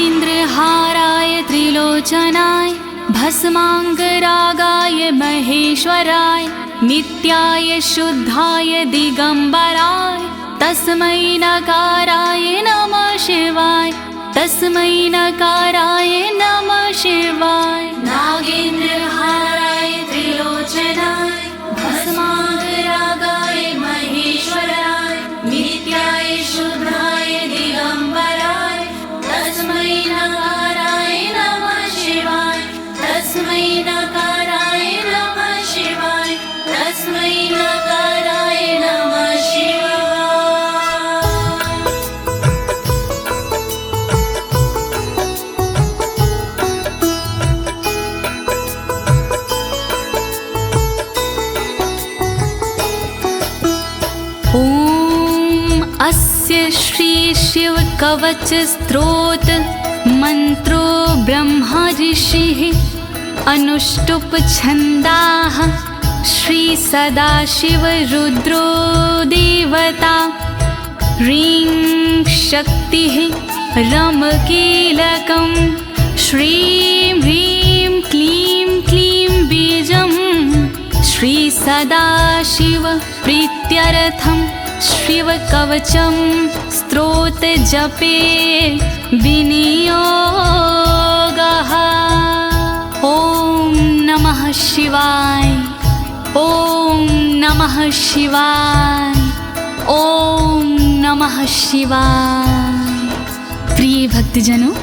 नागेन्द्रहाराय त्रिलोचनाय भस्माङ्गरागाय महेश्वराय नित्याय शुद्धाय दिगंबराय तस्मै नकाराय नमः शिवाय तस्मै नकाराय नमः शिवाय। नागेन्द्रहाराय त्रिलोचनाय भस्माङ्गरागाय महेश्वराय नित्याय शुद्धाय दिगंबराय तस्मै नकाराय नमः शिवाय तस्मै नकाराय नमः शिवाय तस्मै नकाराय नमः शिवाय। अस्य श्री शिव कवच स्तोत्र मंत्रो ब्रह्मा ऋषिः अनुष्टुप छंदाः श्री सदाशिव रुद्रो देवता ह्रीं शक्तिः रम कीलकं श्रीं ह्रीं क्लीं क्लीं बीजं श्री सदाशिव प्रीत्यर्थं शिव कवचम स्तोत्र जपे विनियोगः। ओम नमः शिवाय ओम नमः शिवाय ओम नमः शिवाय। प्रिय भक्तजनों,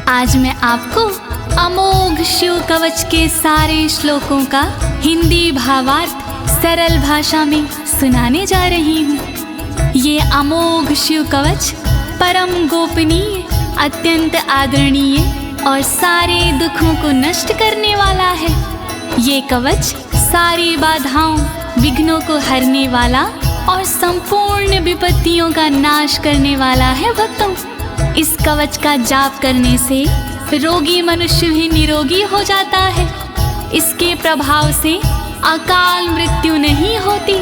आज मैं आपको अमोघ शिव कवच के सारे श्लोकों का हिंदी भावार्थ सरल भाषा में सुनाने जा रही हूँ। ये अमोघ शिव कवच परम गोपनीय, अत्यंत आदरणीय और सारे दुखों को नष्ट करने वाला है। ये कवच सारी बाधाओं, विघ्नों को हरने वाला और संपूर्ण विपत्तियों का नाश करने वाला है। भक्तों, इस कवच का जाप करने से रोगी मनुष्य भी निरोगी हो जाता है। इसके प्रभाव से अकाल मृत्यु नहीं होती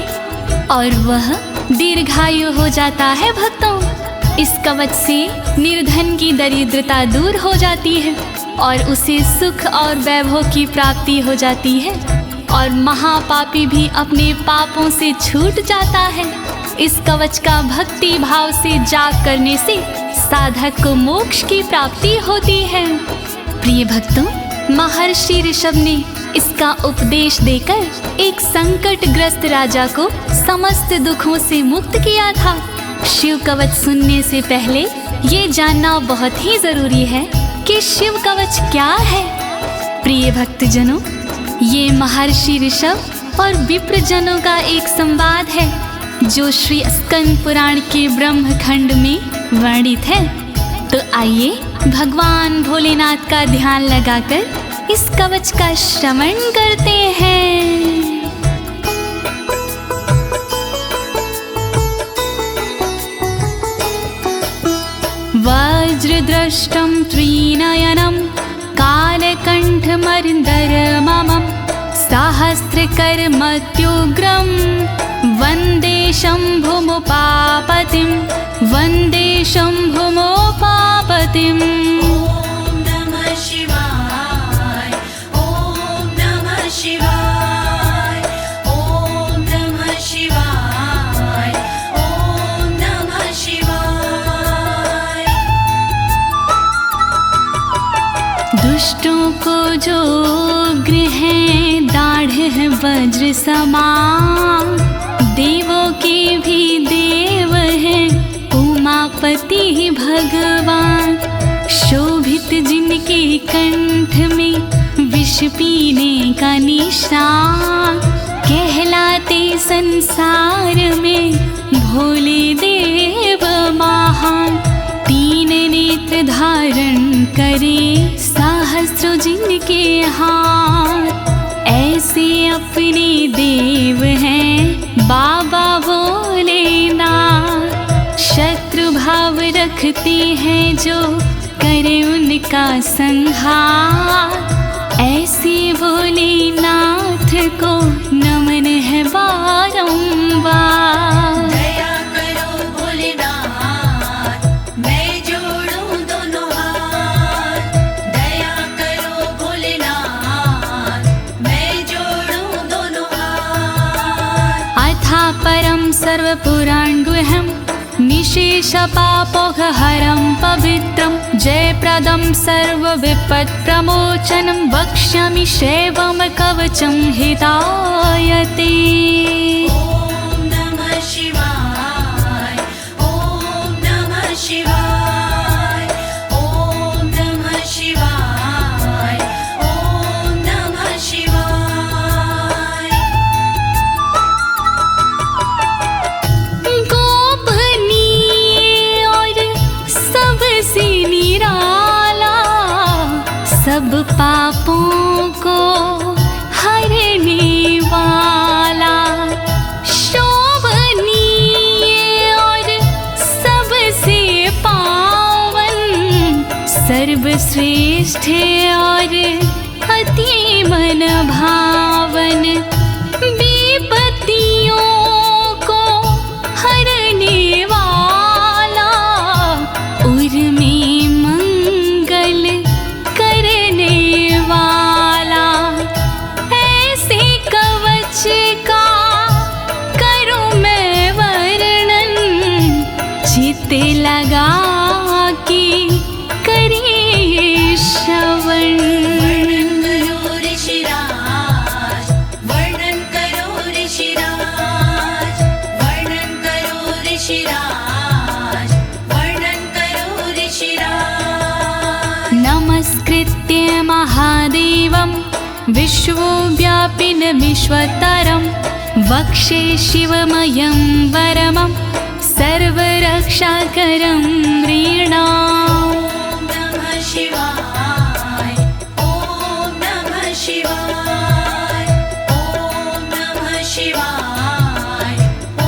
और वह दीर्घायु हो जाता है। भक्तों, इस कवच से निर्धन की दरिद्रता दूर हो जाती है और उसे सुख और वैभव की प्राप्ति हो जाती है और महापापी भी अपने पापों से छूट जाता है। इस कवच का भक्ति भाव से जाप करने से साधक को मोक्ष की प्राप्ति होती है। प्रिय भक्तों, महर्षि ऋषभ ने इसका उपदेश देकर एक संकटग्रस्त राजा को समस्त दुखों से मुक्त किया था। शिव कवच सुनने से पहले ये जानना बहुत ही जरूरी है कि शिव कवच क्या है। प्रिय भक्तजनों, ये महर्षि ऋषभ और विप्रजनों का एक संवाद है जो श्री स्कंद पुराण के ब्रह्मखंड में वर्णित है। तो आइए भगवान भोलेनाथ का ध्यान लगाकर इस कवच का श्रवण करते हैं। वज्रदृष्टं त्रिनयनं कालकण्ठमर्दरममं सहस्रकर्मत्युग्रं वन्दे शम्भुमुपापतिं वन्दे शम्भुमुपापतिम्। दुष्टों को जो उग्र है दाढ़ है वज्र समान, देवों के भी देव है उमापति भगवान। शोभित जिनके कंठ में विष पीने का निशान, कहलाते संसार में भोले देव महान। तीन नेत्र धारण करे सहस्रों जिनके हाथ, ऐसे अपने देव हैं बाबा भोलेनाथ। शत्रु भाव रखते हैं जो करे उनका संहार, ऐसे भोलेनाथ को नमन है बारंबार। दया करो भोलेनाथ, मैं जोड़ूं दोनों हाथ। परं सर्वपुराणगुह्यं निशेषपापोघहरं पवित्रं जयप्रदं सर्वविपत्प्रमोचनं वक्ष्यामि शैवं कवचं हितायते। ॐ नमः शिवाय, ॐ नमः शिवाय, ॐ नमः शिवाय, ॐ नमः शिवाय। गोपनीय और सबसे निराला, सब पापों को हरने वाला, शोभनीय और सबसे पावन, सर्वश्रेष्ठ और अति मन भावन, विपत्तियों को हरने वाला, उर में मंगल करने वाला, ऐसे कवच का करूं मैं वर्णन, चित्त लगा के करिए श्रवण। वर्णन करो ऋषिराज, वर्णन करो ऋषिराज, वर्णन करो ऋषिराज, वर्णन करो ऋषिराज। नमस्कृत्य महादेवं विश्वव्यापिनमीश्वरं वक्षे शिवमयं वरमं सर्वरक्षाकरं नृणाम्। ॐ नमः शिवाय, ॐ नमः शिवाय, ॐ नमः शिवाय, ॐ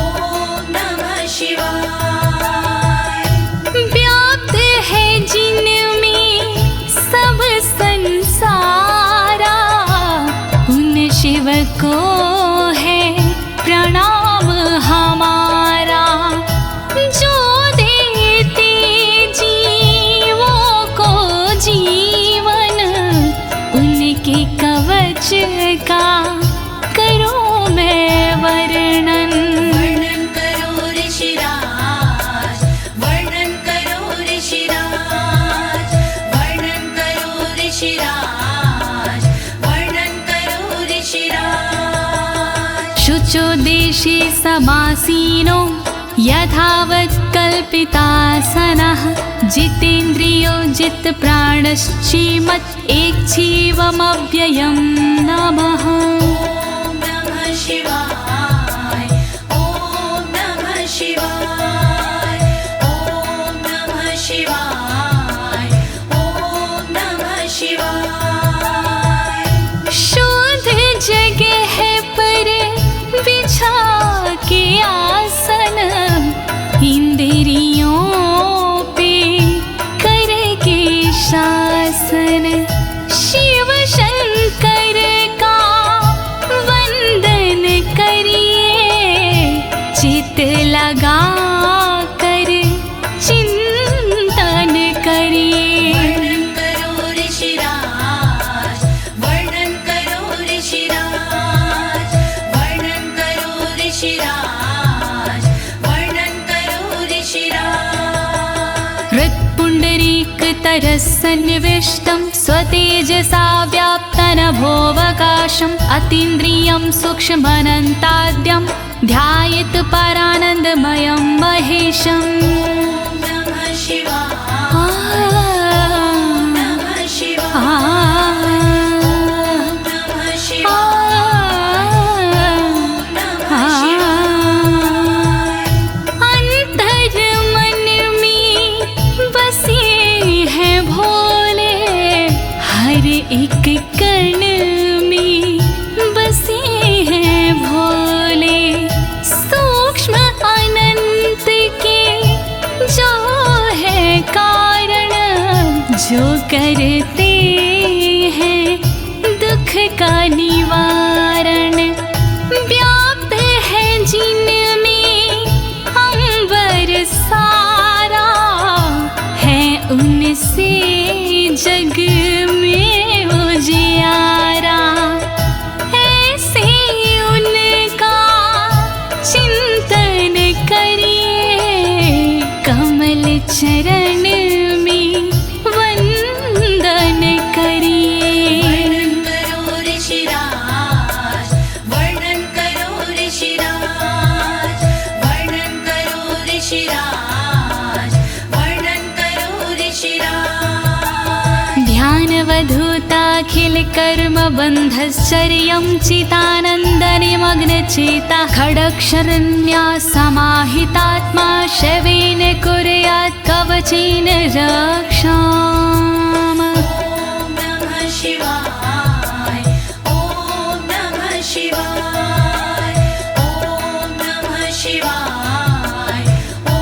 नमः शिवाय। व्याप्त है जिनमें सब संसारा, उन शिव को है प्रणाम हमारा, जो देते जीवों को जीवन, उनके कवच का करूं मैं वर्णन। वर्णन करो ऋषिराज, वर्णन करो ऋषिराज, वर्णन करो ऋषिराज, वर्णन करो ऋषिराज। शुचो देशे समासीनो यथावत् कल्पितासनः, जितेन्द्रियो जितप्राणश्चेमत् एकजीवमव्ययं नमः। ॐ नमः शिवाय, ॐ नमः शिवाय, ॐ नमः शिवाय, ॐ नमः शिवाय। शुद्ध जगह पर बिछा के आसन, इंद्रियों पे करके शासन, शिव शंकर का वंदन करिए, चित लगा कर चिंतन करिए। वर्णन करो ऋषिराज, वर्णन करो ऋषिराज, वर्णन करो ऋषिराज, वर्णन करो ऋषिराज। हृत्पुण्डरीकतरसन्निविष्टं स्वतेजसा व्याप्तनभोऽवकाशम्, अतीन्द्रियं सूक्ष्ममनन्ताद्यं ध्यायेत् परानन्दमयं महेशम्। ॐ नमः शिवाय, नमः शिवाय, नमः शिवाय, नमः शिवाय। अंतर मन में बसे हैं भोले, हर एक कण में बसे हैं भोले, सूक्ष्म अनंत के जो है कारण, जो करते हैं दुख का निवारण, व्याप्त है जिनमें अंबर सारा, है उनसे जग में उजियारा, ऐसे उनका चिंतन कर्मबन्धश्चर्यं चितानन्दनिमग्नचेता खडक्षरण्या समाहितात्मा शवेन कुर्यात् कवचेन रक्षाम्। ॐ नमः शिवाय ॐ नमः शिवाय ॐ नमः शिवाय ॐ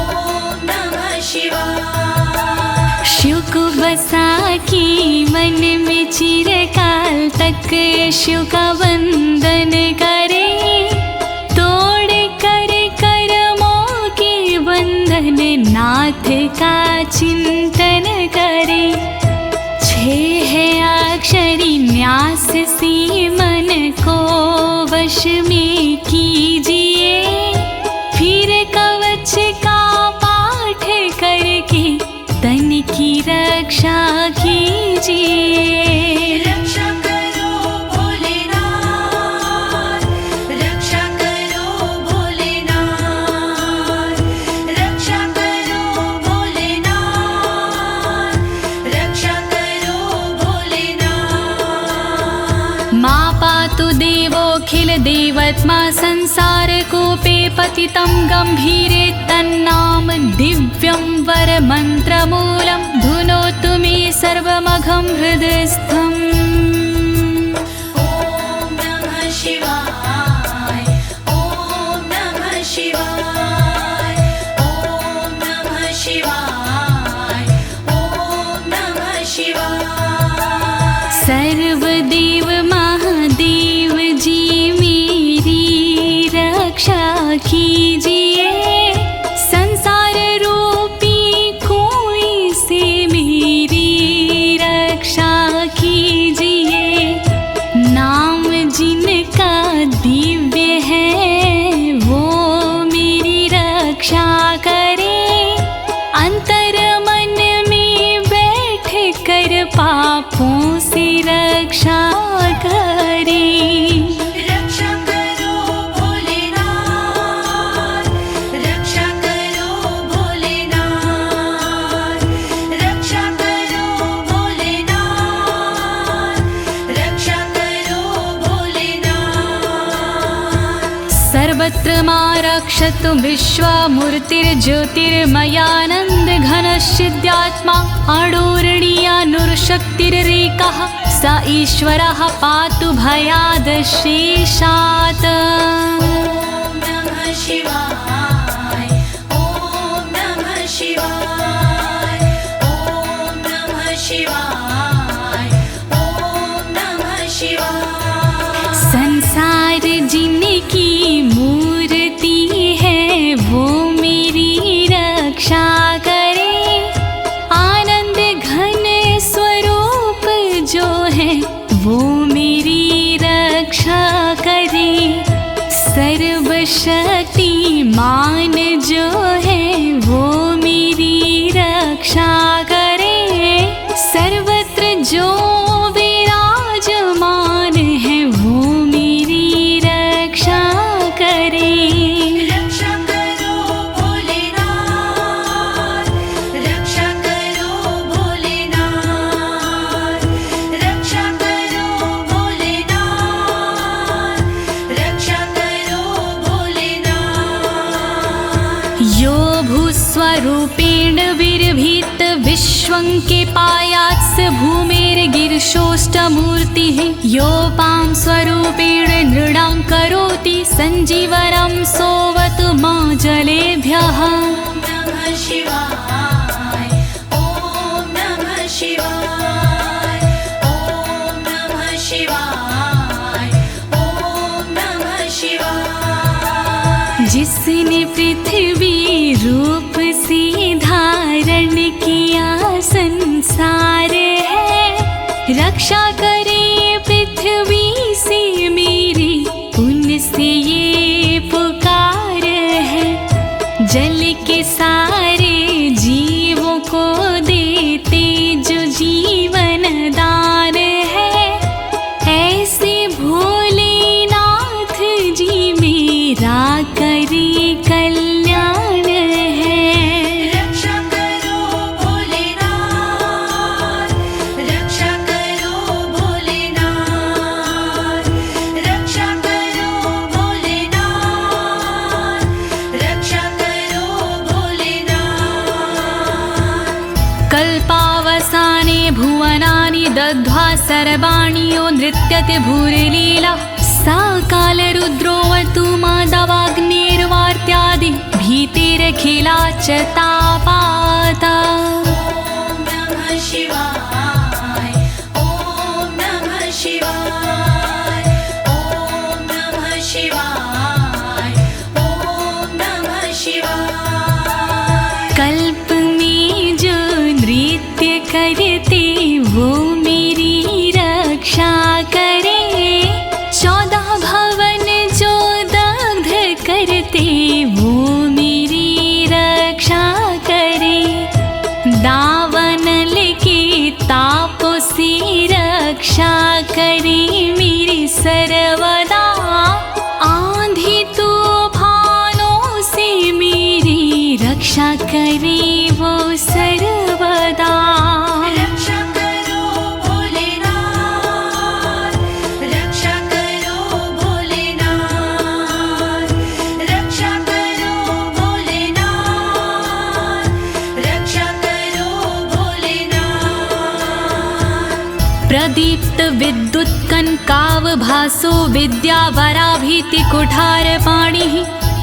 नमः शिवाय। शिव को बसा की मन में चिरकाल तक शिव का वंदन करे, तोड़ कर कर्मों के बंधन नाथ का चिंतन करे। छह अक्षरी न्यास सी मन को वश में कीजिए, फिर कवच का पाठ करके तन की रक्षा कीजिए। रक्षा करो भोलेनाथ, रक्षा करो भोलेनाथ, रक्षा करो भोलेनाथ, रक्षा करो भोलेनाथ। मां पातु देवोऽखिल देवत्मा संसार कूपे पतितं गंभीरे तन्नाम दिव्यं वरमन्त्रमूलं धुनोतु मे सर्वमघं हृदयस्थम्। ॐ नमः शिवाय ॐ नमः शिवाय ॐ नमः शिवाय ॐ नमः शिवाय। सर्वदेव महादेव जी मेरी रक्षा कीजिए, संसार रूपी कोई से मेरी रक्षा कीजिए। नाम जिनका दिव्य है वो मेरी रक्षा करे, अंतर मन में बैठ कर पापों से रक्षा करे। रक्षा करो भोलेनाथ, रक्षा करो भोलेनाथ, रक्षा करो भोलेनाथ, रक्षा करो भोलेनाथ। सर्वत्र मां रक्षतु विश्वमूर्तिर्ज्योतिर्मयानन्द घनश्चिद्यात्मा अडोरणीयानुर्शक्तिरेकः स ईश्वरः पातु भयादशेषात्। ॐ नमः शिवाय ॐ नमः शिवाय ॐ नमः शिवाय ॐ नमः शिवाय। संसार जिनकी मूर्ति है वो मेरी रक्षा करे, आनंद घन स्वरूप जो है वो मेरी रक्षा करे। सर्वशक्तिमान जो है वो मेरी रक्षा करे, सर्वत्र जो विराजमान है वो मेरी रक्षा करे। रक्षा करो भोलेनाथ, रक्षा करो भोलेनाथ, रक्षा करो भोलेनाथ, रक्षा करो भोलेनाथ। यो भूस्वरूपेण विर्भीत विश्वं के पायात् स भूमेर्गिरिशोष्टमूर्तिः, योपां स्वरूपेण नृणां करोति सञ्जीवनं सोऽवतु मां जलेभ्यः। ॐ नमः शिवाय ॐ नमः शिवाय ॐ नमः शिवाय ॐ नमः शिवाय। जिसने पृथ्वी रूप से धारण किया संसार है, रक्षा करे पृथ्वी से मेरी उनसे ये पुकार है। जल के सारे जीवों को देते जो जीवन दान है, ऐसे भोलेनाथ जी मेरा करे कल्याण है। रक्षा करो भोलेनाथ, रक्षा करो भोलेनाथ, सर्वाणि यो नृत्यते भूरिलीला सा कालरुद्रोऽवतु माधवाग्निर्वार्त्यादि भीतिरखिला च तापाता। ॐ नमः शिवाय ॐ नमः शिवाय ॐ नमः शिवाय ॐ नमः शिवाय। कल्प में जो नृत्य करते वो मेरी रक्षा करे, 14 भवन जो दग्ध करते वो मेरी रक्षा करे। दावानल के तापों से रक्षा करे मेरी सर्वदा, आंधी तूफानों से मेरी रक्षा करे वो सर्वदा। रक्षा करो भोलेनाथ, रक्षा करो भोलेनाथ, रक्षा करो भोलेनाथ, रक्षा करो भोलेनाथ। प्रदीप्त विद्युत कनकावभासो विद्यावराभीति कुठारपाणिः,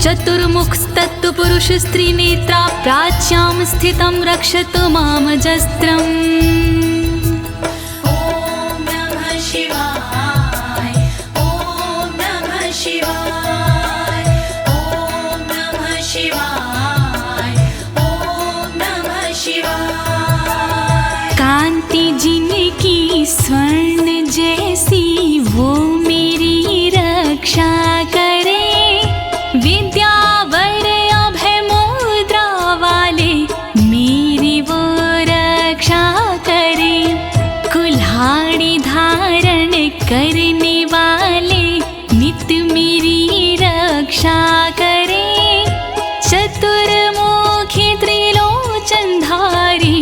चतुर्मुखस्तत्पुरुष स्त्रीनेत्रा प्राच्यां स्थितं रक्षतु मामजस्त्रम्। ॐ नमः शिवाय ॐ नमः शिवाय ॐ नमः शिवाय ॐ नमः शिवाय। कांति जिनकी स्वर्ण जैसी वो मेरी रक्षा करे, विद्यावर अभय मुद्रा वाले मेरी वो रक्षा करे। कुल्हाड़ी धारण करने वाले नित्य मेरी रक्षा करे। चतुर्मुखी त्रिलोचनधारी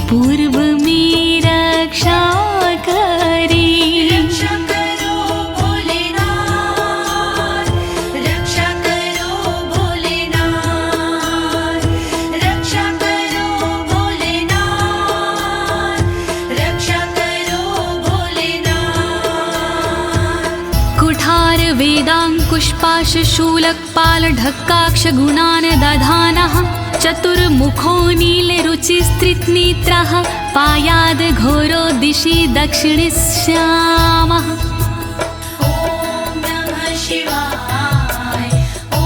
पूर्व में रक्षा करे। रक्षा करो भोलेनाथ, रक्षा करो भोलेनाथ, रक्षा करो भोलेनाथ, रक्षा करो भोलेनाथ। कुठार वेदांकुशपाश शूलकपाल ढक्काक्ष गुणान् दधानः, चतुर्मुखो नीलरुचिस्त्रिनेत्रः पायाद् घोरो दिशि दक्षिणश्यामः। ॐ नमः शिवाय ॐ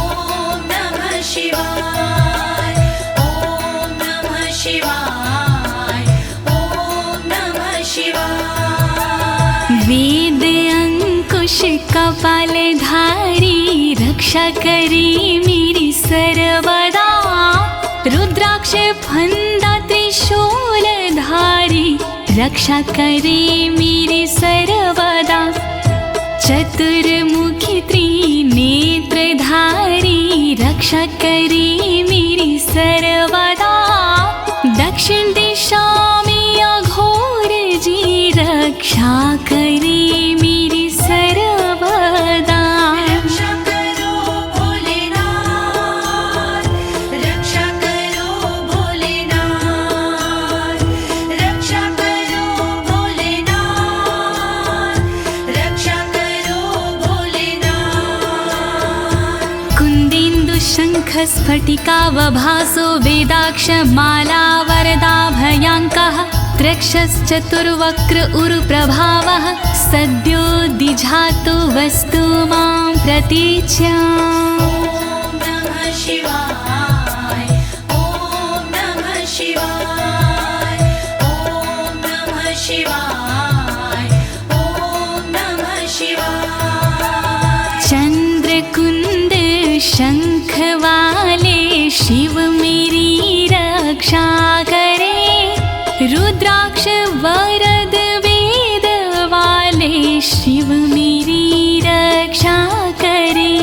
नमः शिवाय ॐ नमः शिवाय ॐ नमः शिवाय। वेद अंकुश कपालधारी रक्षा करे मेरी सर्वदा, रुद्राक्ष फंदा त्रिशूलधारी रक्षा करे मेरी सर्वदा। चतुर्मुखी त्रिनेत्रधारी रक्षा करे मेरी सर्वदा। दक्षिण दिशा में अघोर जी रक्षा करे मेरी सर्वदा। रक्षा करो भोलेनाथ, रक्षा करो भोलेनाथ, रक्षा करो भोलेनाथ, रक्षा करो भोलेनाथ। कुन्देन्दु शङ्ख स्फटिकावभासो वेदाक्ष माला वरदाभयाङ्कः, त्रक्षश्चतुर्वक्र उरुप्रभावः सद्यो दिझातु वस्तु मां प्रतीच्याम्। ॐ नमः शिवाय ॐ नमः शिवाय ॐ नमः शिवाय ॐ नमः शिवाय। चंद्रकुंद शंख वाले शिव मेरी रक्षा करे, रुद्राक्ष वरद वेद वाले शिव मेरी रक्षा करे।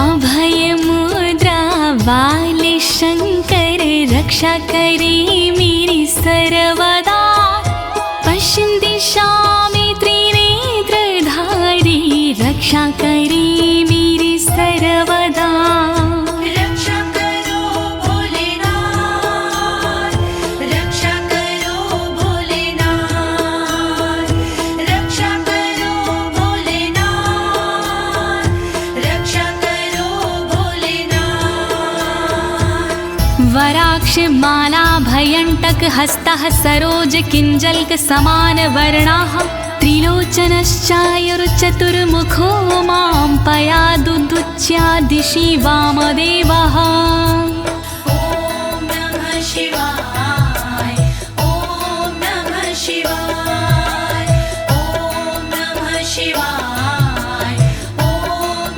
अभय मुद्रा वाले शंकर रक्षा करे मेरी सर्वदा। पश्चिम दिशा में त्रिनेत्रधारी रक्षा करे मेरी सर्वदा। रक्षा करो भोलेनाथ, रक्षा करो भोलेनाथ, रुद्राक्ष माला भयंटक हस्तः सरोज किंजल्क समान वर्णाः त्रिलोचनश्चायुर्चतुर्मुखो मां पयादुदुच्या दिशि वामदेवः। ॐ नमः शिवाय ॐ नमः शिवाय ॐ नमः शिवाय ॐ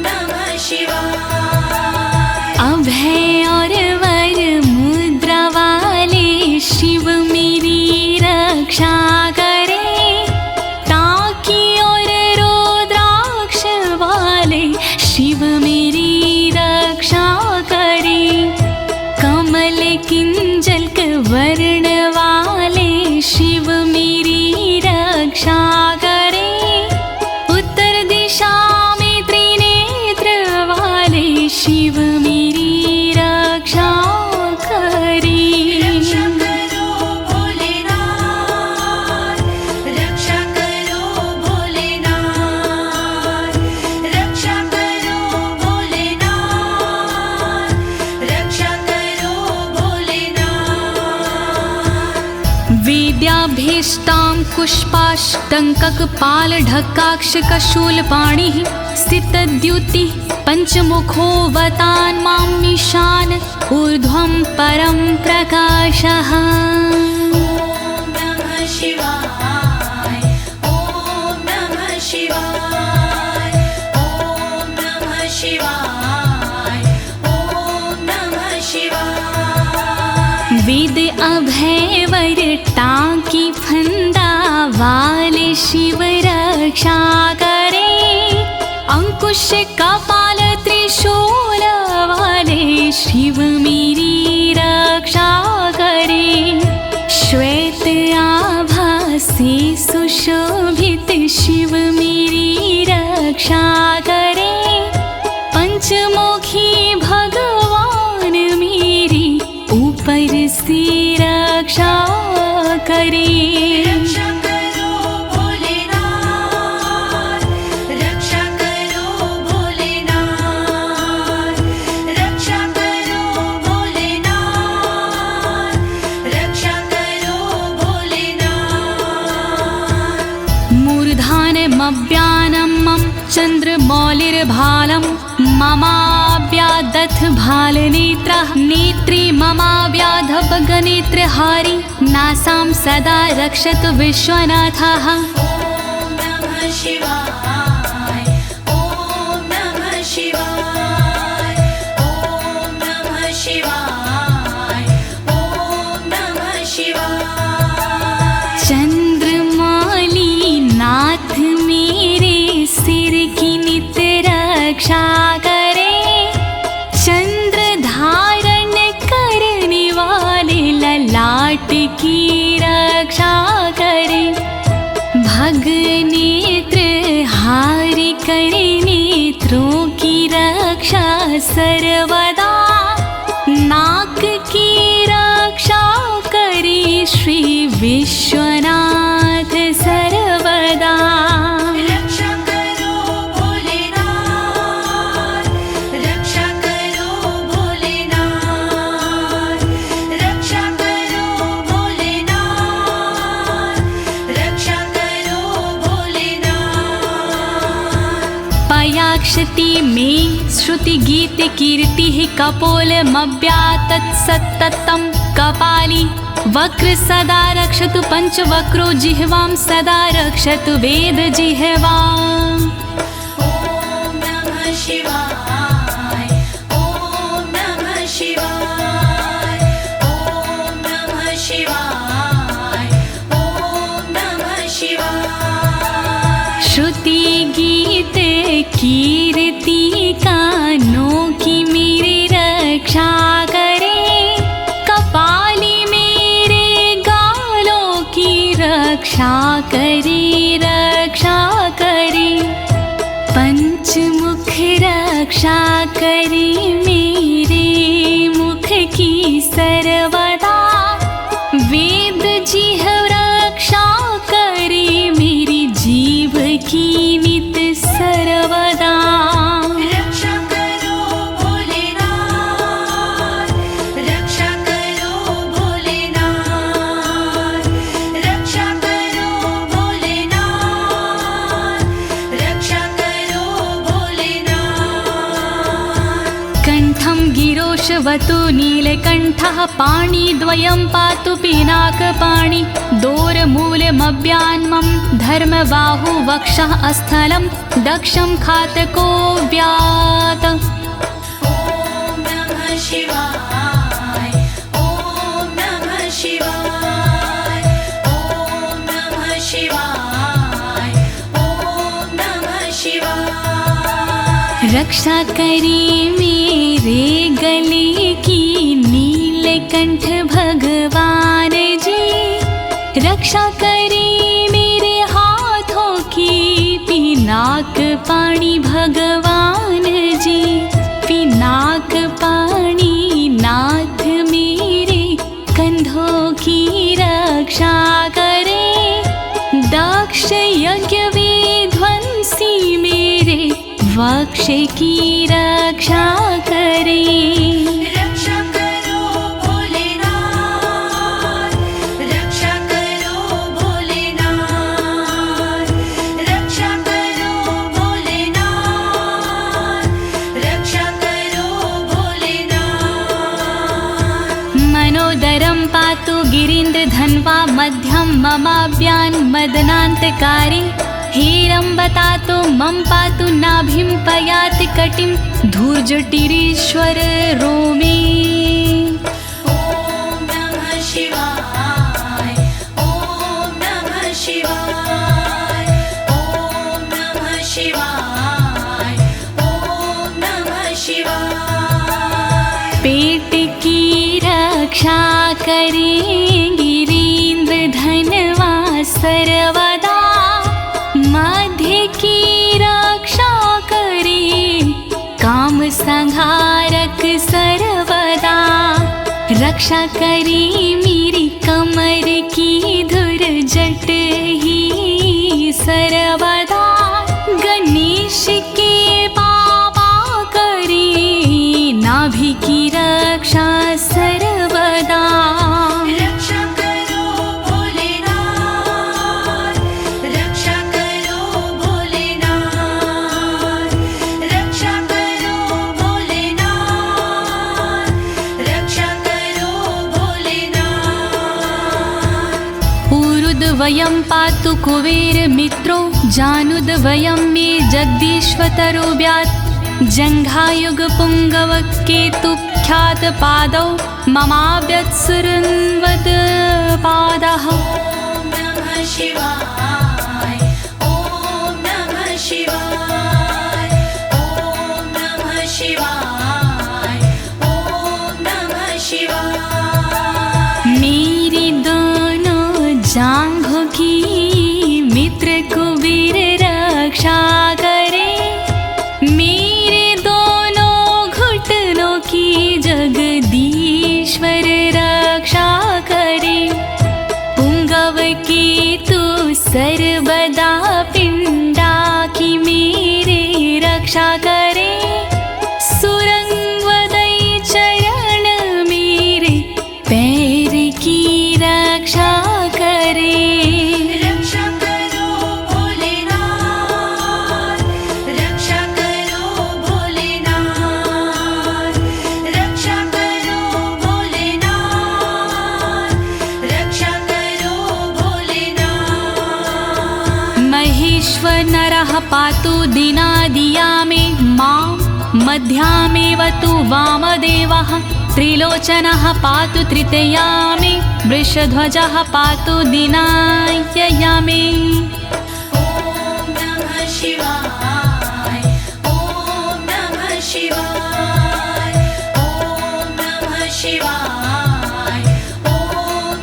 नमः शिवाय। अभय और वर मुद्रा वाले शिव मेरी रक्षा करे, ताकि और रुद्राक्ष वाले शिव मेरी रक्षा करे। कमल किंजल्क वर्ण वाले शिव मेरी रक्षा करे। उत्तर दिशा में त्रिनेत्र वाले शिव मेरी रक्षा करे। रक्षा करो भोलेनाथ, रक्षा करो भोलेनाथ, रक्षा करो भोलेनाथ, रक्षा करो भोलेनाथ। वेद्याभीष्टां पुष्पाष्टङ्ककपालढक्काक्षकशूलपाणिः स्थितद्युतिः पञ्चमुखोऽवतान् मामीशान ऊर्ध्वं परं प्रकाशः। ॐ नमः शिवाय ॐ नमः शिवाय ॐ नमः शिवाय ॐ नमः शिवाय। वेद अभय वर टांकी फंदा वाले शिव रक्षा करे। अंकुश कपाल त्रिशूल वाले शिव मेरी रक्षा करे। श्वेत आभा से सुशोभित शिव मेरी रक्षा करे। पंचमुखी भगवान मेरी ऊपर से रक्षा करे। रक्षा करो भोलेनाथ, रक्षा करो भोलेनाथ, रक्षा करो भोलेनाथ, रक्षा करो भोलेनाथ। मूर्धानमव्यानं मम चन्द्रमौलिर्भालं ममाव्यादथ भालनेत्रः नेत्री ममाव्याधपगनेत्रहारी नासां सदा रक्षतु विश्वनाथः। ॐ नमः शिवाय ॐ नमः शिवाय ॐ नमः शिवाय ॐ नमः शिवाय। चंद्रमौली नाथ मेरे सिर की नित रक्षा करे। चंद्र धारण करने वाले ललाट की रक्षा करे। भग नेत्र हारि करे नेत्रों की रक्षा सर्वदा। नाक की रक्षा करे श्री विश्वनाथ सर्वदा। रक्षा करो भोलेनाथ, रक्षा करो भोलेनाथ, रक्षा करो भोलेनाथ, रक्षा करो भोलेनाथ। पयाक्षति में श्रुति गीत कीर्ति कपोलमव्यातत् सत्ततं कपाली वक्र सदा रक्षतु पंचवक्रो जिह्वां सदा रक्षतु वेद जिह्वाम्। ॐ नमः शिवाय ॐ नमः शिवाय ॐ नमः शिवाय ॐ नमः शिवाय। श्रुति गीत कीर्ति कानों की मेरी रक्षा करे। कपाली मेरे गालों की रक्षा करे रक्षा करे। पंचमुख रक्षा करे मेरे मुख की सर्वदा। वेद जिह्व रक्षा करे मेरी जीव की नित सर्वदा। रक्षा करो भोलेनाथ, रक्षा करो कण्ठं गिरोशवतु नीलकण्ठः पाणिद्वयं पातु पिनाकपाणि दोरमूलमव्यान्मं धर्मबाहु वक्षः अस्थलं दक्षं खातको व्यात्। ॐ नमः शिवाय ॐ नमः शिवाय ॐ नमः शिवाय ॐ नमः शिवाय। रक्षा करी मेरे गले की नीलकंठ भगवान जी, रक्षा करी मेरे हाथों की पिनाक पाणी भगवान जी, पिनाक पाणी नाथ मेरे कंधों की रक्षा करे, दक्ष यज्ञ विध्वंसी मेरे वक्ष की रक्षा करे। रक्षा करो भोलेनाथ, रक्षा करो भोलेनाथ, रक्षा करो भोलेनाथ, रक्षा करो भोलेनाथ। मनोदरं पातु गिरीन्द्रधन्वा मध्यं ममाभ्यान् मदनान्तकारी, हेरम्बतातो मम पातु नाभिं पयाति कटिं धूर्जटिरीश्वर रोमे। ॐ नमः शिवाय ॐ नमः शिवाय ॐ नमः शिवाय ॐ नमः शिवाय। पेट की रक्षा करें गिरीन्द्रधनवा सर्वदा, मध्य की रक्षा करें काम संहारक सर्वदा, रक्षा करें मेरी कमर की धुरजट ही सर्वदा, गणेश के बाबा करें नाभि की रक्षा सर्वदा। रक्षा करो भोलेनाथ, रक्षा करो भोलेनाथ, रक्षा करो भोलेनाथ, रक्षा करो भोलेनाथ। ऊरुद्वयं पातु कुबेर मित्रो, जानुद्वयं मे जगदीश्वतरो व्यात्, जङ्घायुग पुङ्गव केतुख्यात पादौ ममाव्यत्सुरन्वद पादः। ॐ नमः शिवाय ॐ नमः शिवाय ॐ नमः शिवाय ॐ नमः शिवाय। मेरी दोनों जांघों की मित्र कुबेर रक्षा करे, मेरे दोनों घुटनों की जगदीश्वर रक्षा करे, पुंगव की तू सर्वदा पिंडा की मेरे रक्षा करे, सुरंगवदई चरण मेरे पैर की रक्षा करे। रक्षा करो भोलेनाथ, रक्षा करो भोलेनाथ, रक्षा करो भोलेनाथ, रक्षा करो भोलेनाथ। महेश्वर नरः पातु दिनादिया मे मां, मध्यामेव तु वामदेवः, त्रिलोचनः पातु तृतीया मे, वृषध्वजः पातु दिनायया मे। ॐ नमः शिवाय ॐ नमः शिवाय ॐ नमः शिवाय ॐ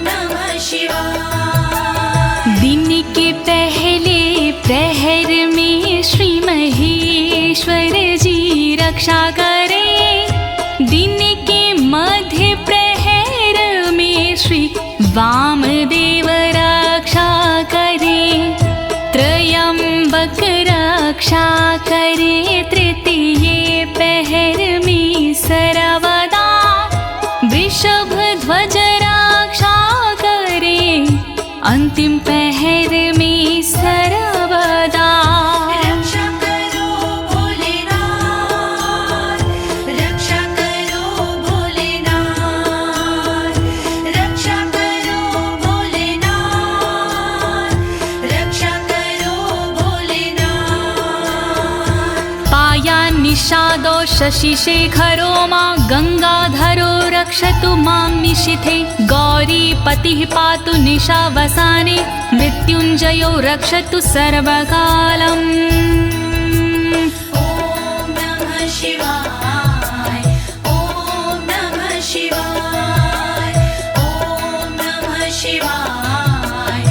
नमः शिवाय। दिन के पहले प्रहर में श्री महेश्वर जी रक्षा करे, दिन के मध्य प्रहर में श्री वामदेव रक्षा करे, त्रयंबक रक्षा करे, तृतीय पहर में सर्वदा, वृषभ ध्वज रक्षा करे, अंतिम पहर में सर्वदा। रक्षा करो भोलेनाथ, रक्षा निषादो शशिशेखरो मां गङ्गाधरो रक्षतु मां निशिथे गौरीपतिः पातु निशावसाने मृत्युञ्जयो रक्षतु सर्वकालम् ॐ नमः शिवाय ॐ नमः शिवाय ॐ नमः शिवाय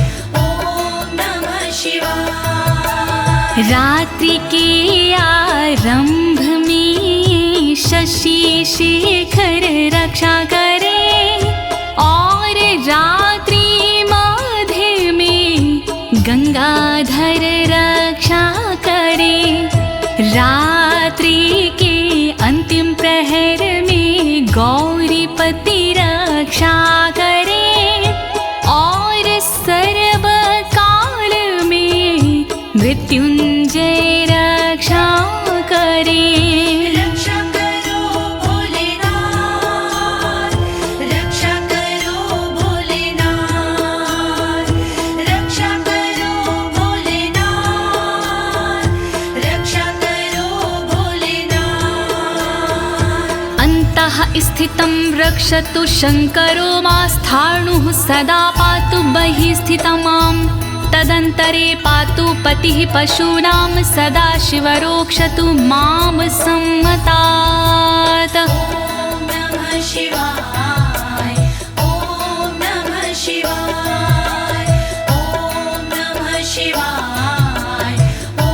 ॐ नमः शिवाय। रात्रि के आरंभ में शशि शेखर रक्षा करे और रात्रि मध्य में गंगाधर रक्षा करे। रात्रि के अंतिम प्रहर में गौरीपति रक्षा करे और सर्वकाल में मृत्युंजय रक्षा करे। रक्षा करो भोलेनाथ रक्षा करो भोलेनाथ रक्षा करो भोलेनाथ रक्षा करो भोलेनाथ। अन्तः स्थितं रक्षतु शङ्करो मास्थाणुः सदा पातु बहिः स्थितं माम् तदन्तरे पातु पतिः पशूनां सदा शिवरोक्षतु मां सम्मतात्। ॐ नमः शिवाय ॐ नमः शिवाय ॐ नमः शिवाय ॐ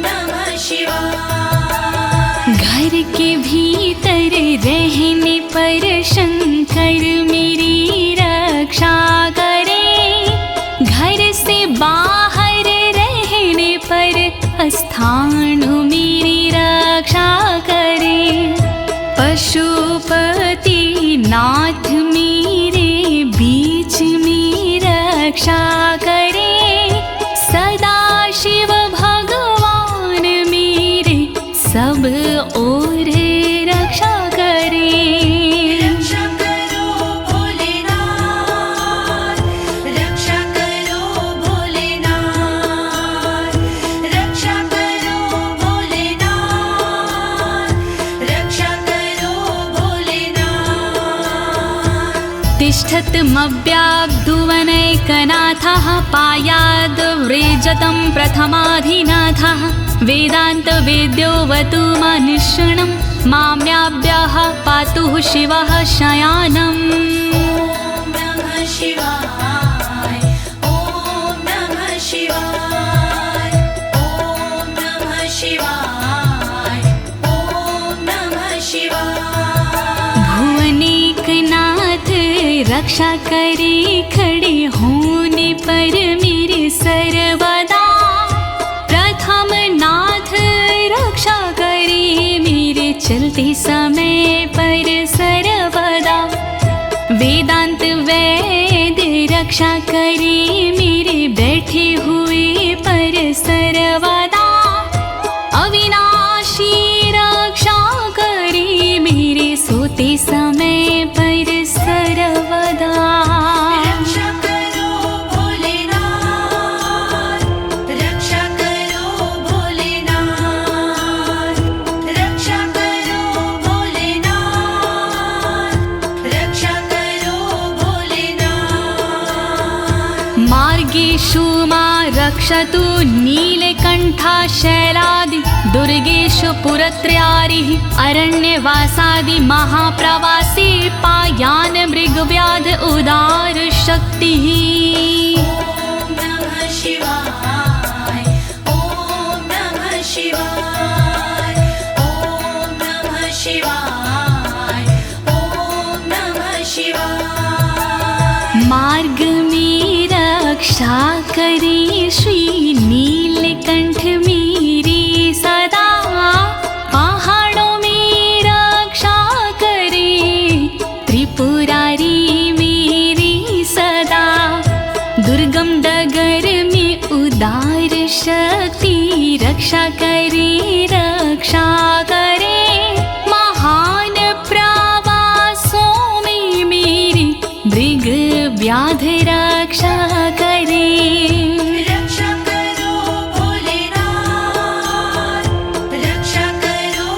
नमः शिवाय। घर के भीतर रहने पर शंकर मेरी रक्षा करे घर से बाहर रहने पर स्थान मेरी रक्षा करे। पशुपति नाथ मेरे बीच में रक्षा करे सदा शिव भगवान मेरे सब ओर रक्षा करे। रक्षा करो भोलेनाथ रक्षा करो भोलेनाथ रक्षा करो भोलेनाथ रक्षा करो भोलेनाथ। तिष्ठतमव्याब्धुवनैकनाथः पायाद्व्रेजतं प्रथमाधिनाथः वेदान्तवेद्योऽवतु मनुष्यणं माम्याभ्यः पातु शिवः शयानम्। ॐ नमः शिवाय ॐ नमः शिवाय ॐ नमः शिवाय ॐ नमः शिवाय। भुवनेकनाथ रक्षा करे खड़े होने पर मेरे सर्वदा प्रथम नाथ रक्षा करे मेरे चलते समय पर सर्वदा। वेदांत वैद्य रक्षा करे मेरे बैठे हुए पर सर्वदा। अविनाशी रक्षा करे मेरे सोते समय पर सर्वदा। रक्षा करो भोलेनाथ रक्षा करो भोलेनाथ रक्षा करो भोलेनाथ रक्षा करो भोलेनाथ। मार्गेषु मां रक्षतु नीलकण्ठा शैलादि दुर्गेषु पुरत्रयारिः अरण्यवासादि महाप्रवासी पायान् मृगव्याध उदार शक्तिः। ॐ नमः शिवाय ॐ नमः शिवाय ॐ नमः शिवाय ॐ नमः शिवाय। मार्ग में रक्षा करे श्री नीलकंठ मेरी सदा। पहाड़ों में रक्षा करे त्रिपुरारी मेरी सदा। दुर्गम डगर में उदार शक्ति रक्षा करे महान प्रवासों में मेरी मृग व्याध रक्षा करे। रक्षा करो भोलेनाथ रक्षा करो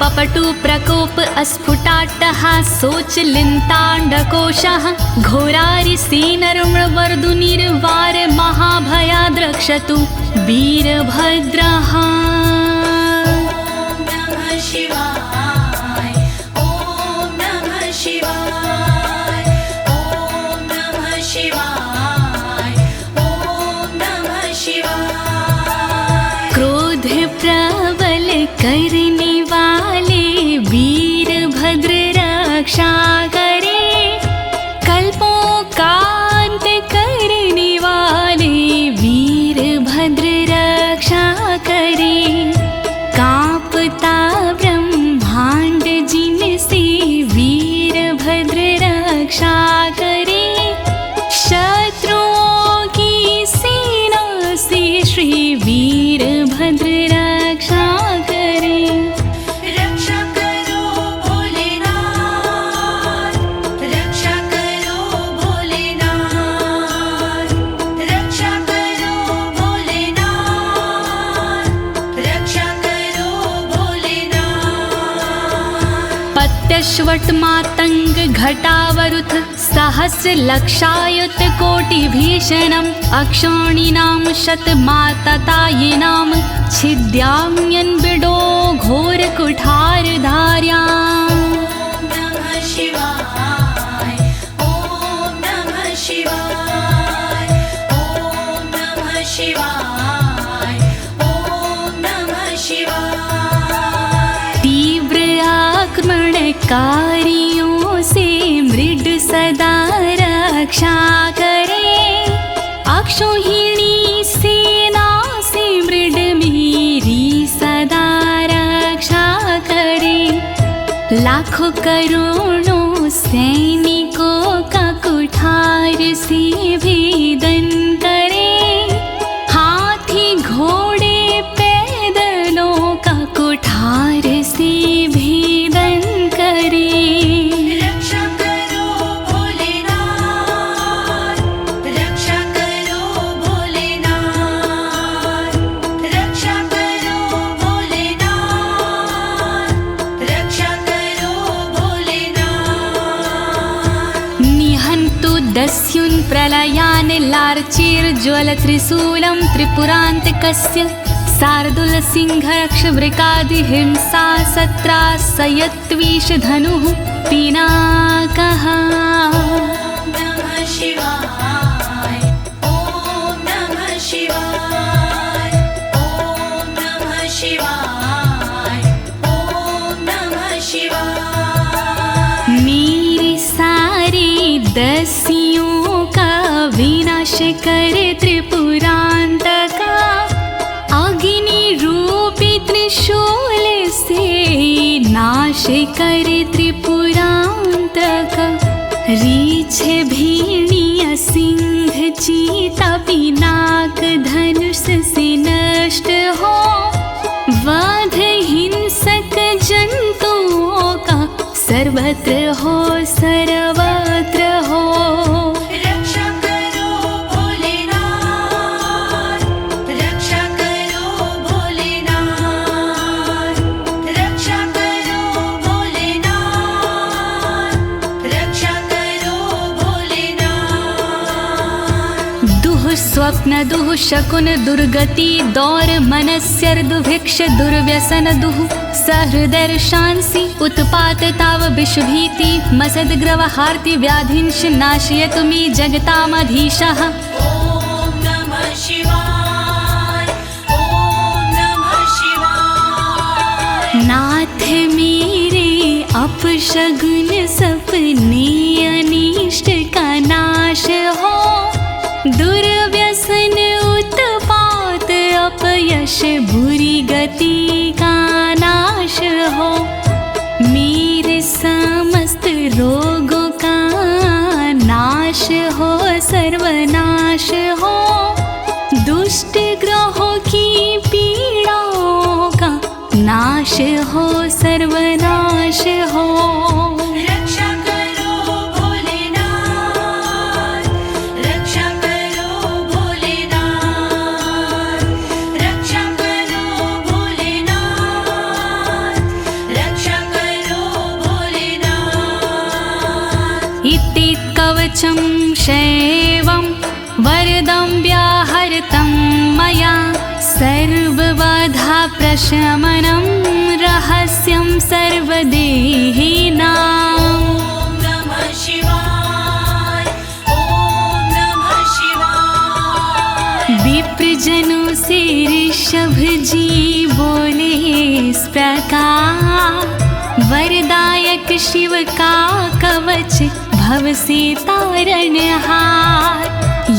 पपटु प्रकोप अस्फुटाट्टहासोच लिन्ताण्डकोशः घोरारिसेनर्मवर्दुनिर्वार महाभयाद्रक्षतु वीरभद्रः। शिवाय ॐ नमः शिवाय ॐ नमः शिवाय ॐ नमः शिवाय। क्रोध प्रबल करने वाले वीरभद्र रक्षा करे, कल्पों का अंत करने वाले वीरभद्र रक्षा करे। कांपता ब्रह्मांड जिनसे वीरभद्र रक्षा करे, शत्रुओं की सेना से श्री वीरभद्र रक्षा करे। रक्षा करो भोलेनाथ, रक्षा करो भोलेनाथ, रक्षा करो भोलेनाथ, रक्षा करो भोलेनाथ। पत्यश्वट मातंग घटावरुथ सहस्र लक्षायुत कोटि भीषणम् अक्षौणीनां शतमाततायिनां छिद्याम्यन् बिडो घोर कुठार धार्याम्। नमः शिवाय ॐ नमः शिवाय ॐ नमः शिवाय ॐ नमः शिवाय। तीव्र आक्रमणकारियों से मृड सदा रक्षा करे, अक्षौहिणी सेना से मृड मेरी सदा रक्षा करे। लाखों करोड़ों सैनिकों का कुठार से भेदन करे, हाथी घोड़े पैदलों का कुठार से भेदन करे। रक्षा करो भोलेनाथ, रक्षा करो भोलेनाथ, रक्षा करो भोलेनाथ, रक्षा करो भोलेनाथ। निहन्तु दस्युन् प्रलयान् लार्चेर्ज्वलत्रिशूलं त्रिपुरान्तकस्य शार्दूलसिंहरक्षवृकादिहिंसा सत्रासयत्विषधनुः पिनाकः। नमः शिवाय ॐ नमः शिवाय ॐ नमः शिवाय ॐ नमः शिवाय। मेरे सारे दस्युओं का विनाश करे त्रिपुरान्तका, अग्नि रूपी त्रिशूल से नाश करे त्रिपुरान्तका। रीछ भेड़िया सिंह चीता पिनाक धनुष से नष्ट हो, वध हिंसक जंतुओं का सर्वत्र हो सर्वत्र हो। रक्षा करो भोलेनाथ, रक्षा करो भोलेनाथ, रक्षा करो भोलेनाथ, रक्षा करो भोलेनाथ। दुः स्वप्न दुः शकुन दुर्गति दौर मनस्यर दुभिक्ष दुर्व्यसन दुः सहृदर्शांसि उत्पात ताव विषभीति मसद्ग्रवहार्ति व्याधिंश नाशयतु मे जगतामधीशः। ॐ नमः शिवाय ॐ नमः शिवाय। नाथ मेरे अपशगुन सपने अनिष्ट का नाश हो, दुर्व्यसन उत्पात अपयश बुरी गति का नाश हो। मेरे समस्त रोगों का नाश हो सर्वनाश हो, दुष्ट ग्रहों की पीड़ाओं का नाश हो सर्वनाश हो। रक्षा करो भोलेनाथ, रक्षा करो भोलेनाथ, रक्षा करो भोलेनाथ, कवचं शैवं वरदं व्याहृतं मया सर्वबाधा प्रशमनं रहस्यं सर्वदेहिनां। नमः शिवाय ॐ नमः शिवाय। विप्रजनों से ऋषभ जी बोले इस प्रकार, वरदायक शिव का कवच भव से तारणहार।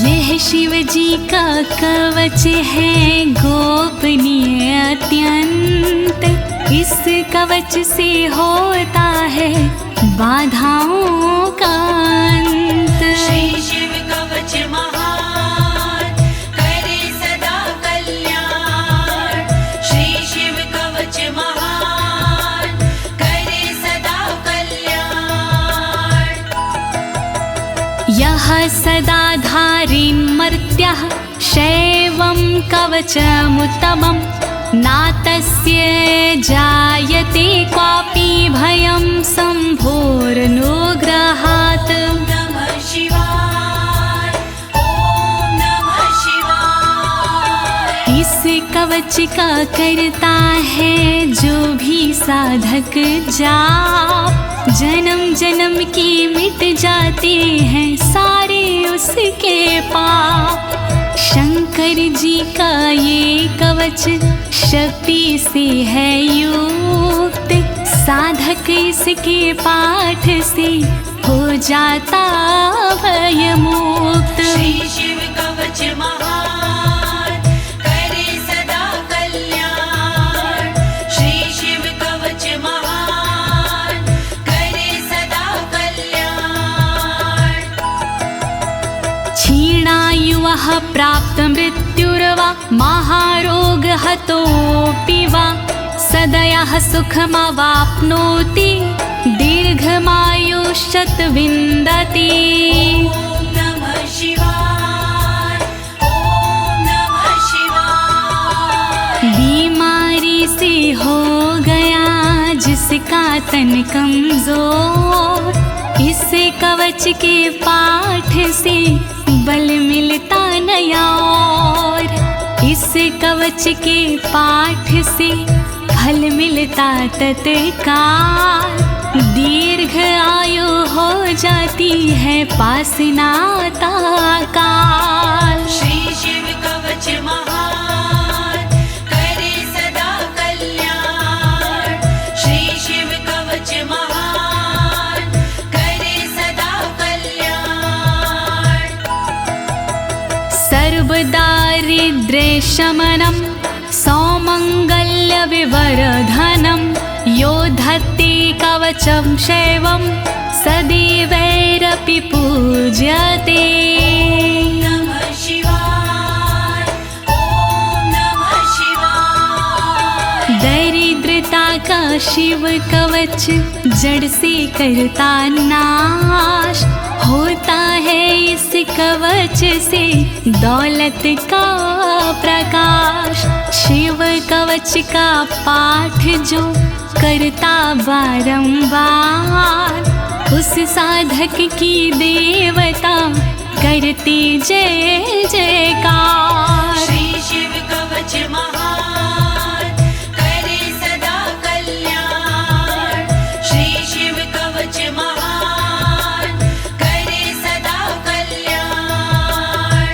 यह शिव जी का कवच है गोपनीय अत्यंत, इस कवच से होता है बाधाओं का अंत। श्री शिव कवच महान करे सदा कल्याण। श्री शिव कवच महान करे सदा कल्याण। यः सदा धारिन्मर्त्यः शैवं कवचमुत्तमं, नातस्य जायते क्वापि भयं शम्भोरनुग्रहात्। नमः शिवाय ॐ नमः शिवाय। इस कवच का करता है जो भी साधक जाप, जन्म जन्म के मिट जाते हैं सारे उसके पाप। शंकर जी का ये कवच शक्ति से है युक्त, साधक इसके पाठ से हो जाता भयमुक्त। श्री शिव कवच महान करे सदा कल्याण। श्री शिव कवच महान करे सदा कल्याण। क्षीणायुः प्राप्त मृत्युर्वा महारोगहतोऽपि वा, सदयः सुखमवाप्नोति दीर्घमायुष्यत् विन्दति। ॐ नमः शिवाय ॐ नमः शिवाय। बीमारी से हो गया जिसका तन कमजोर, इस कवच के पाठ से बल मिलता नया और। इस कवच के पाठ से फल मिलता तत्काल, दीर्घ आयु हो जाती है पास नाता काल। श्री शिव कवच महान करे सदा कल्याण। श्री शिव कवच महान करे सदा कल्याण। सर्वदारिद्र्यशमनं सौमङ्गल्यविवर्धनं, यो धत्ते कवचं शैवं सदैवैरपि पूज्यते। नमः शिवाय ॐ नमः शिवाय। दरिद्रता का शिव कवच जड़ से करता नाश, होता है इस कवच से दौलत का प्रकाश। शिव कवच का पाठ जो करता बारंबार, उस साधक की देवता करती जय जयकार। श्री शिव कवच महान करे सदा कल्याण। श्री शिव कवच महान करे सदा कल्याण।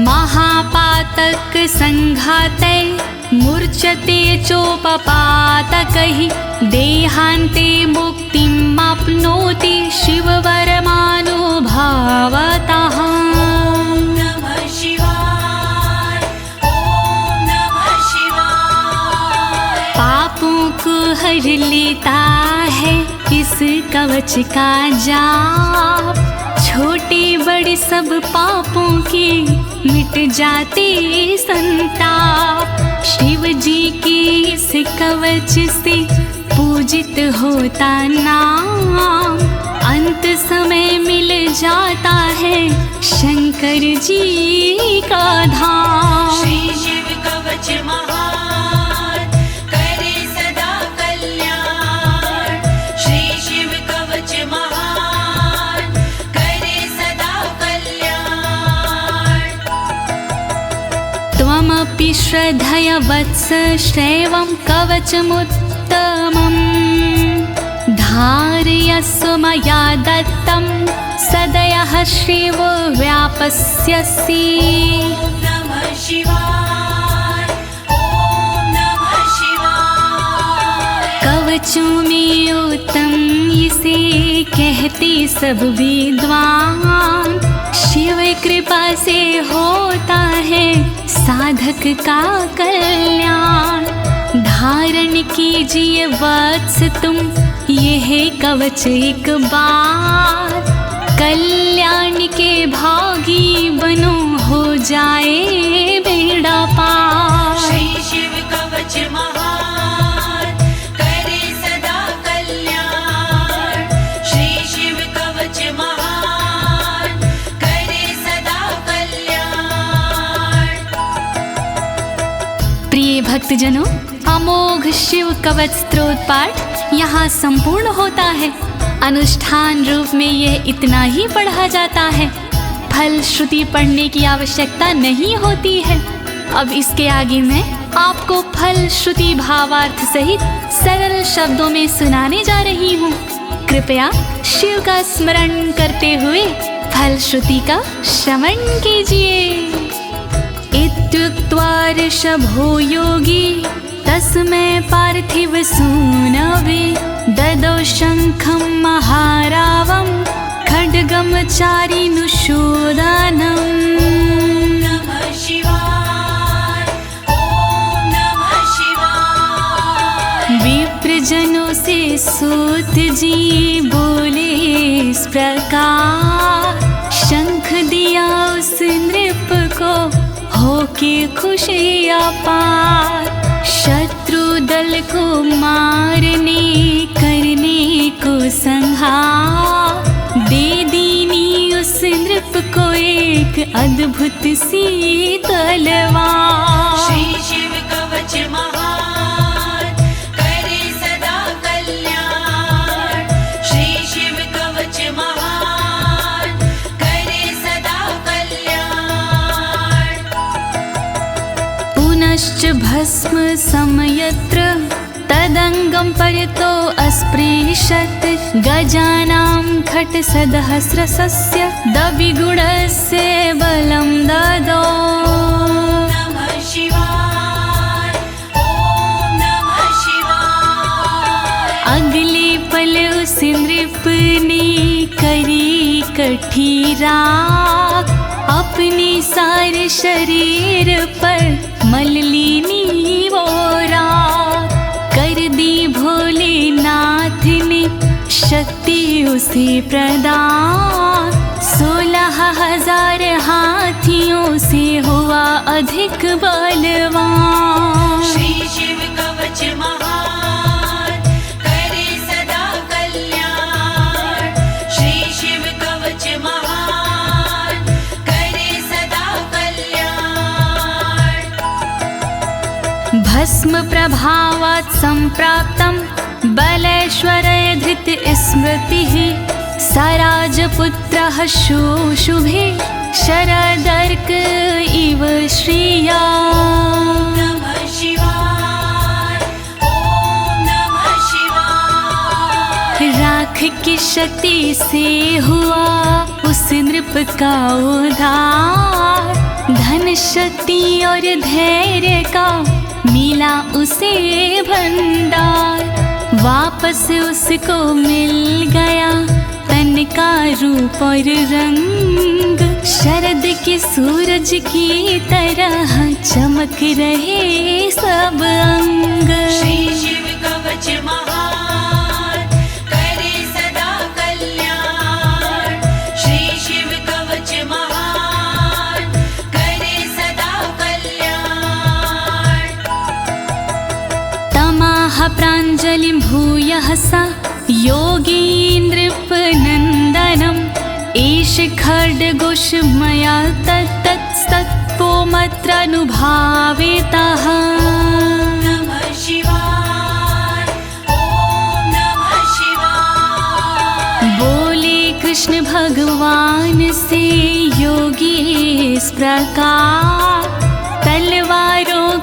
महापातक संघाते मूर्छते चोपपातकैः, देहान्ते मुक्तिमाप्नोति शिववरमानुभावतः। नमः शिवाय ॐ नमः शिवाय। पापों को हर लेता है इस कवच का जाप, छोटे बड़े सब पापों के मिट जाते संताप। शिव जी के इस कवच से पूजित होता नाम, अंत समय मिल जाता है शंकर जी का धाम। श्री शिव कवच महान करे सदा कल्याण। श्री शिव कवच महान श्रद्धया वत्स श्रेवं कवचमुत्तमम् धारयस्व मया दत्तं सदयः श्रीवो व्यापस्यसि। नमः शिवाय, ॐ नमः शिवाय। कवचों में उत्तम इसे कहते सब विद्वान, शिव कृपा से होता है साधक का कल्याण। धारण कीजिए वत्स तुम यह कवच एक बार, कल्याण के भागी बनो हो जाए बेड़ा पार। श्री शिव कवच महान करे सदा कल्याण। श्री शिव कवच महान करे सदा कल्याण। प्रिय भक्तजनों, अमोघ शिव कवच स्तोत्र पाठ यहाँ संपूर्ण होता है। अनुष्ठान रूप में यह इतना ही पढ़ा जाता है, फल श्रुति पढ़ने की आवश्यकता नहीं होती है। अब इसके आगे मैं आपको फल श्रुति भावार्थ सहित सरल शब्दों में सुनाने जा रही हूँ। कृपया शिव का स्मरण करते हुए फल श्रुति का श्रवण कीजिए। इत्युक्त्वा ऋषभो योगी तस्मै पार्थिव सूनवे ददौ शङ्खं महारावं खड्गं चारिनुशोदानम्। नमः शिवाय, ॐ नमः शिवाय। विप्रजनों से सूत जी बोले इस प्रकार, शंख दिया उस नृप को होके खुशी अपार। शत्रु दल को मारने करने को संहार, दे दीनी उस नृप को एक अद्भुत सी तलवार। श्री शिव कवच महान करे सदा कल्याण। श्री शिव कवच महान करे सदा कल्याण। पुनश्च भस्म समयत्र तदंगं परितो अस्पृशत्, गजानां खट्सहस्रस्य दविगुणस्य बलं ददौ। नमः शिवाय, ॐ नमः शिवाय। अगले पल उस नृप ने करी कठी राख, अपने सारे शरीर पर मल ली वो राख। कर दी भोलेनाथ ने शक्ति उसे प्रदान, 16,000 हाथियों से हुआ अधिक बलवान। श्री शिव कवच महान करे सदा कल्याण। श्री शिव कवच महान करे सदा कल्याण। भस्म प्रभावात् संप्राप्तं बलेश्वरे धृत स्मृतिः, सराजपुत्रः शुशुभे शरदर्क इव श्रिया। नमः शिवाय, ॐ नमः शिवाय। राख की शक्ति से हुआ उस नृप का उद्धार, धन शक्ति और धैर्य का मिला उसे भंडार। वापस उसको मिल गया तन का रूप और रंग, शरद के सूरज की तरह चमक रहे सब अंग। श्री शिव कवच महान करे सदा कल्याण। श्री शिव कवच महान करे सदा कल्याण। तमाह प्राञ्जलिं भूयः सा योगीन्द्रपनन्दनम्, एष खड्गोष मया तत्तत्पोमत्रानुभावितः। नमः शिवाय, ॐ नमः शिवाय। बोले कृष्ण भगवान से योगी इस प्रकार, तलवारों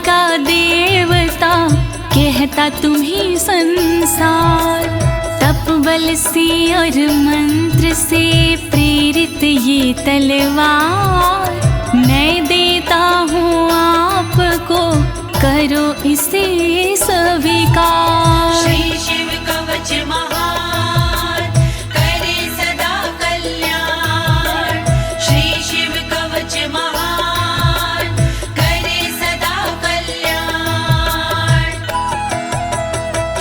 देता तुम्हें संसार। तप बल से और मंत्र से प्रेरित ये तलवार, मैं देता हूँ आपको, करो इसे स्वीकार। श्री शिव कवच महान, करे सदा कल्याण। श्री शिव कवच महान, करे सदा कल्याण।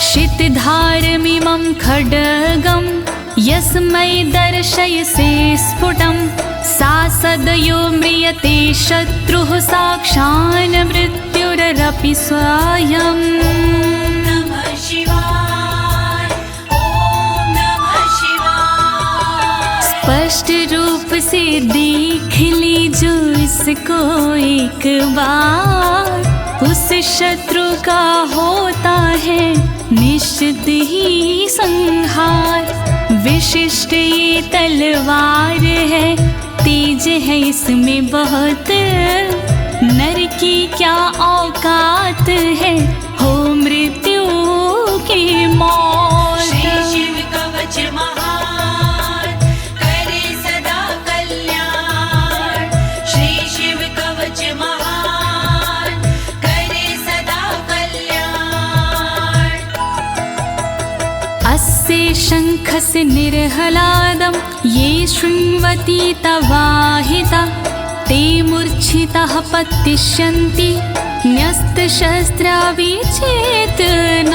शितधारमिमं खड्गं यस्मै दर्शयसे स्फुटं, सा सदयो म्रियते शत्रुः साक्षान् मृत्युरपि स्वयं। नमः शिवाय, ओम नमः शिवाय। स्पष्ट रूप से देख लीजो इसको एक बार, उस शत्रु का होता है निश्चित ही संहार। विशिष्ट ये तलवार है, तेज है इसमें बहुत, नर की क्या औकात है, हो मृत्यु की मौत। श्री शिव कवच महान, करे सदा कल्याण। श्री शिव कवच महान, करे सदा कल्याण। अस्य शङ्खस्य निर्हलादं ये शृण्वन्ति तवाहिता, ते मूर्छिताः पतिष्यन्ति न्यस्तशस्त्रा विचेतनाः।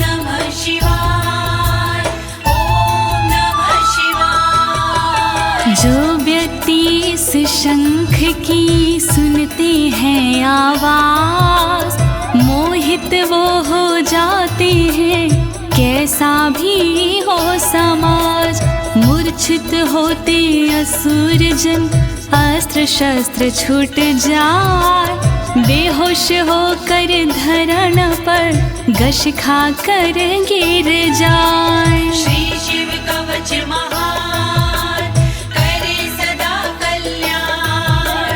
नमः शिवाय, ओम नमः शिवाय। जो व्यक्ति इस शंख की सुनते हैं आवाज, मोहित वो हो जाते हैं, कैसा भी हो समाज। मूर्छित होते असुर जन, अस्त्र शस्त्र छूट जाए, बेहोश होकर धरण पर घस खा कर गिर जाए। श्री शिव कवच महान, करे सदा कल्याण।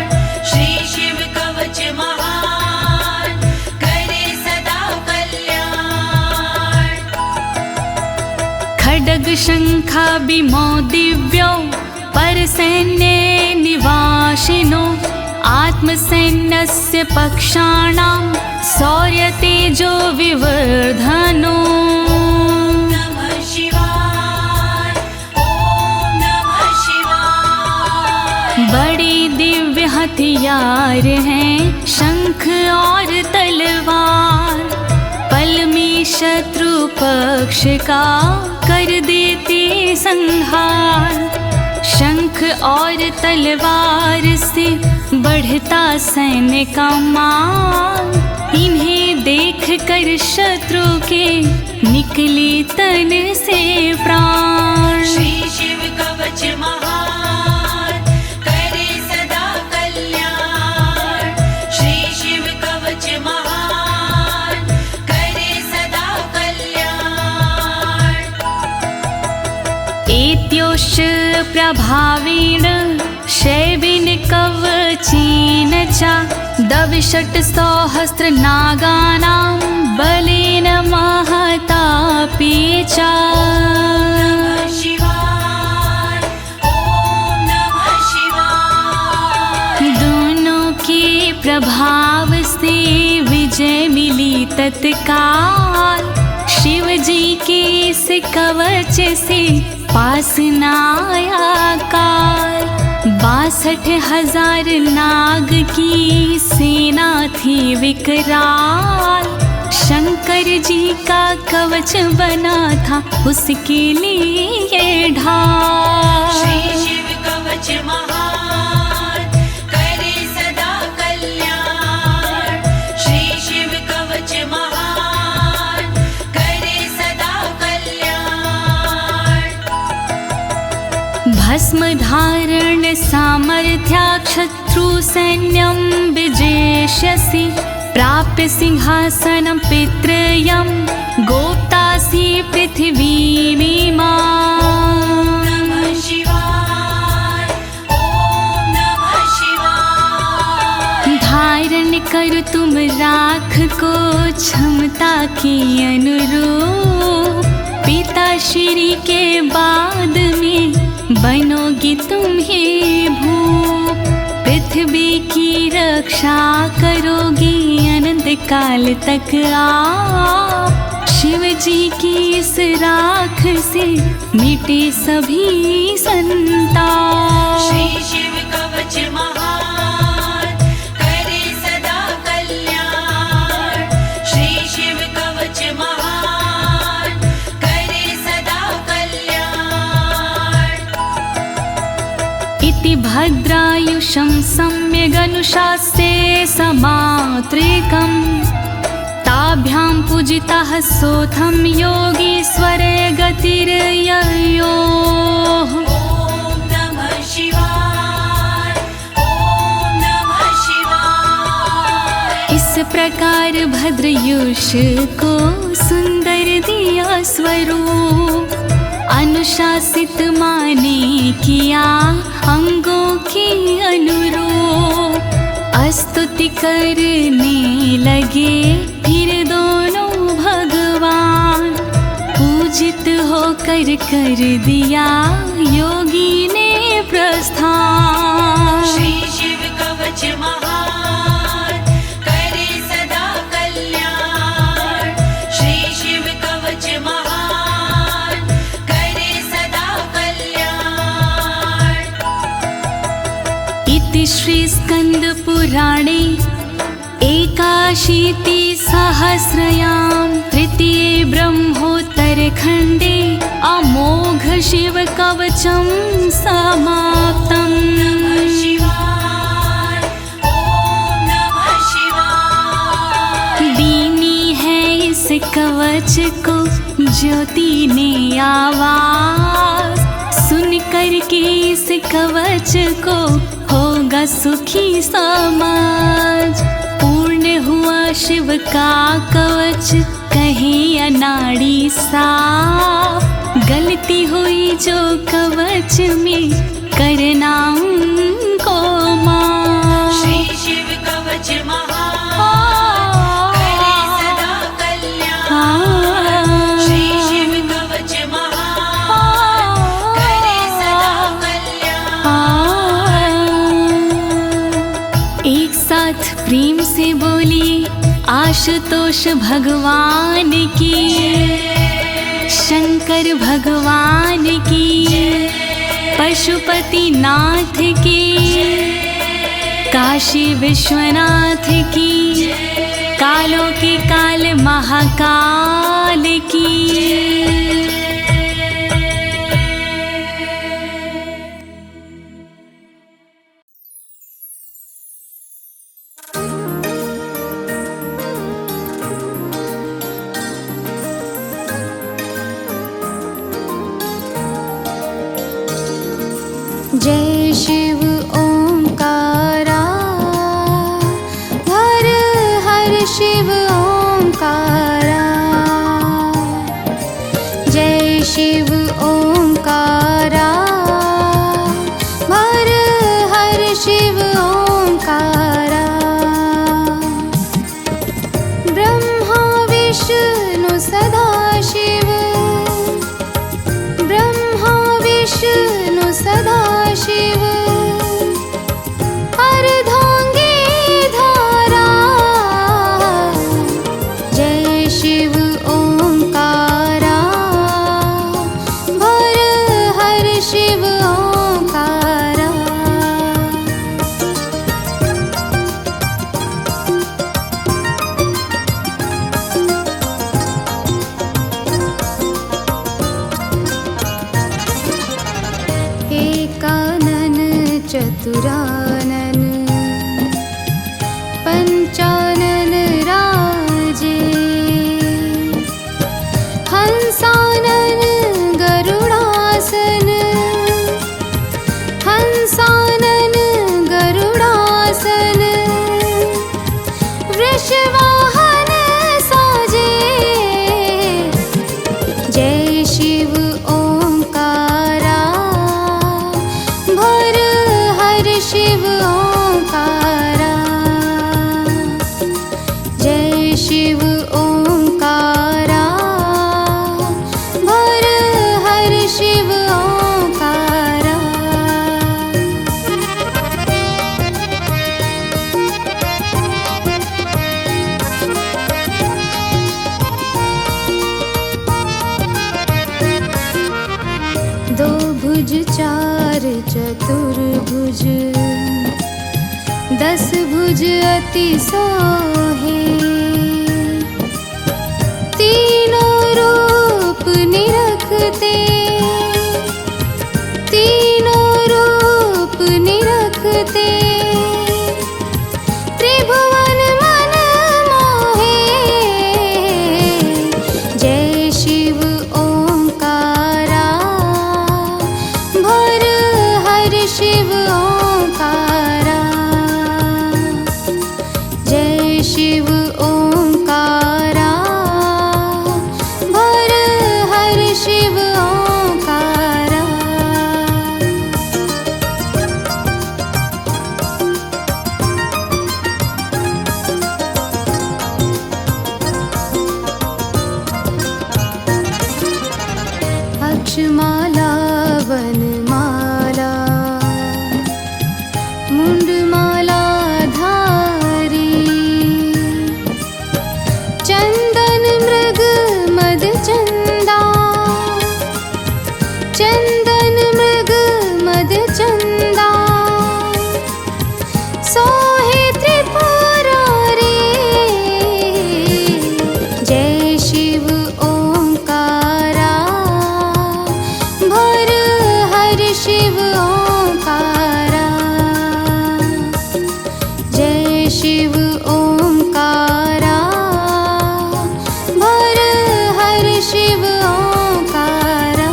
श्री शिव कवच महान, करे सदा कल्याण। खड्ग शंखाभिमो दिव्यो परसैन्ये निवासिनो, आत्मसैन्यस्य पक्षाणां शौर्यतेजो विवर्धनो। नमः शिवाय, ओम नमः शिवाय। बड़ी दिव्य हथियार हैं शंख और तलवार, पल में शत्रु पक्ष का कर देते संहार। शंख और तलवार से बढ़ता सैन्य का मान, इन्हें देख कर शत्रु के निकले तन से प्राण। श्री शिव कवच महान, करे सदा कल्याण। श्री शिव कवच महान, करे सदा कल्याण। एत्योश्च प्रभावेण शैवेन कवचेन च, दविषट् सहस्र नागानां बलेन महतापि च। नमः शिवाय, ओम नमः शिवाय। दोनों के प्रभाव से विजय मिली तत्काल, शिव जी के इस कवच से पास न आया काल। 62,000 नाग की सेना थी विकराल, शंकर जी का कवच बना था उसके लिए ढाल। श्री शिव कवच महान, करे सदा कल्याण। श्री शिव कवच महान, करे सदा कल्याण। भस्म धारण सामर्थ्या शत्रु सैन्यं विजेष्यसि, प्राप्य सिंहासनं पितृयं गोप्तासि पृथिवीमिमां। नमः शिवाय, ओम नमः शिवाय। धारण कर तुम राख को क्षमता के अनुरूप, पिता श्री के बाद में बनोगी तुम ही भूप। पृथ्वी की रक्षा करोगी अनंत काल तक आप। शिव जी की इस राख से मिटे सभी संताप। श्री शिव कवच महान करे सदा कल्याण। श्री शिव कवच महान करे सदा कल्याण। इति भद्रायुषं सम्यगनुशास्ये समात्रिकम्, ताभ्यां पूजितः सोऽथं योगीश्वरे गतिर्ययोः। ॐ नमः शिवाय, ॐ नमः शिवाय। इस प्रकार भद्रयुष को सुंदर दिया स्वरूप, अनुशासित माने किया अंगों के अनुरूप। स्तुति करने लगे फिर दोनों भगवान, पूजित होकर कर दिया योगी ने प्रस्थान। श्री शिव कवच महान करे सदा कल्याण। श्री शिव कवच महान करे सदा कल्याण। इति श्री स्कंद पुराणे एकाशीति सहस्रयां तृतीये ब्रह्मोत्तर खंडे अमोघ शिव कवचं समाप्तम्। नमः शिवाय, ॐ नमः शिवाय। दीनी है इस कवच को ज्योति ने आवाज, सुन कर के इस कवच को होगा सुखी समाज। पूर्ण हुआ शिव का कवच कहे अनाड़ी साफ, गलती हुई जो कवच में करना उनको माफ। श्री शिव कवच महान करे सदा कल्याण। श्री शिव कवच महान करे सदा कल्याण। एक साथ प्रेम से बोलिए आशुतोष भगवान की, शंकर भगवान की, पशुपति नाथ की, काशी विश्वनाथ की, कालों के काल महाकाल की। जय शिव ओंकारा, हर हर शिव ओंकारा। जय शिव ओंकारा, हर हर शिव ओंकारा। ब्रह्मा विष्णु सदा शिव, ब्रह्मा विष्णु सदा शिव, अर्धांगी धारा। जय शिव ओंकारा, हर हर शिव ओंकारा। एकानन चतुरानन, पंचानन राजे। हंसानन गरुडासन, हंसानन गरुडासन। वृषवाहन साजे। जय शिव ओंकारा, हर हर शिव भुज चार चतुर्भुज 10 भुज अति सोहे तीनों रूप निरखते तीनों रूप निरखते त्रिभुवन मन मोहे जय शिव ओंकारा भर हर शिव ओंकारा जय शिव ओंकारा भर हर शिव ओंकारा अक्षमाला वनमाला मुंडमाला धारी चंदन मृग मद चंदा चंदन मृग मद चंदा सोहे त्रिपुरारी जय शिव ओंकारा भर हर शिव ओंकारा जय शिव ओंकारा भर हर शिव ओंकारा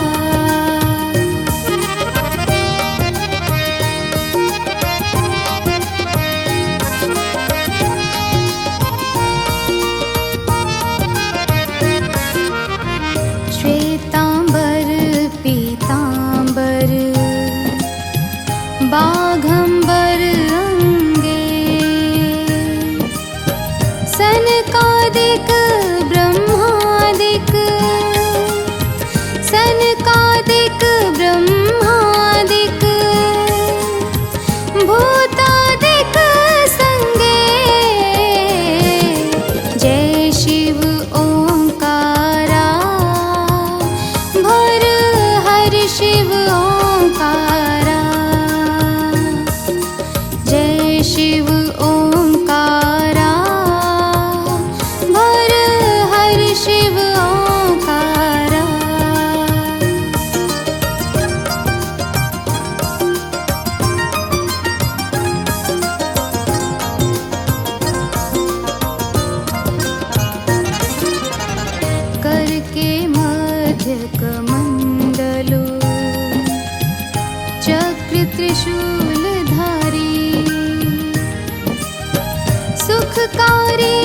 श्वेतांबर पीतांबर बाघंबर अंगे सनकादिक ब्रह्मादिक सनकादिक ब्रह्मादिक भूतादिक संगे जय शिव ओंकारा भर हर शिव ओंकारा जय शिव ओंकारा भर हर शिव ओंकारा करके मध्य कमंडलो चक्र त्रिशूल धारी सुखकारी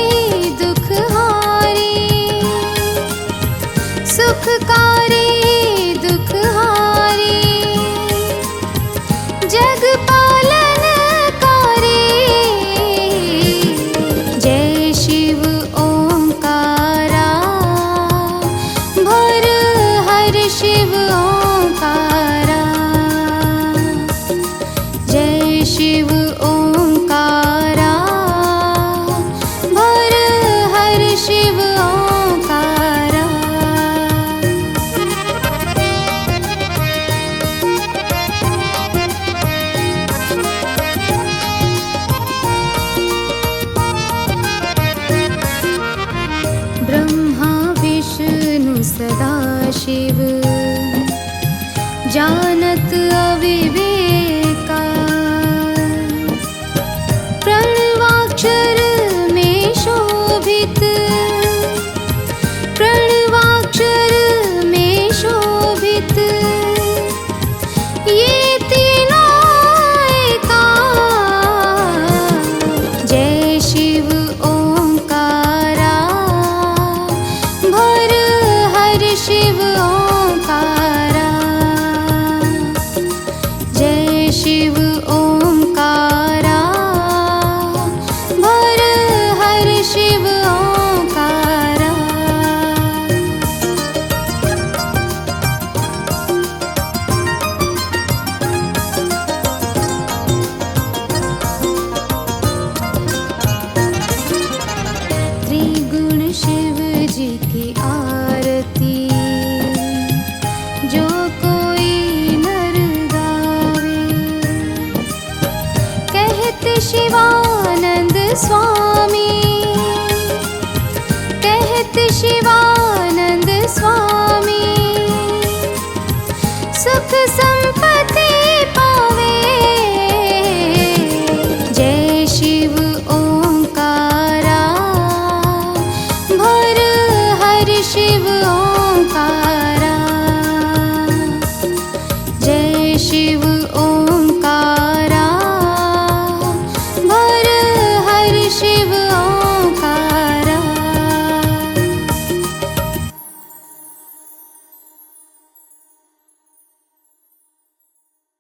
दुखहारी सुखकारी दुखहारी जग पालनकारी जय शिव ओंकारा भर हर शिव ओंकारा जय शिव ओंकारा भर हर शिव ओंकारा ब्रह्मा विष्णु सदाशिव जानत अविवेका प्रणवाक्षर में शोभित प्रणवाक्षर में शोभित ये तीनों एका जय शिव ओंकारा भर हर शिव ओंकारा जय शिव ओंकारा भर हर शिव ओंकारा त्रिगुण शिव जी की आरती जो कोई नर स्वामी कहत शिवानंद स्वामी सुख संपत्ति पावे जय शिव ओंकारा भर हर शिव ओंकारा जय शिव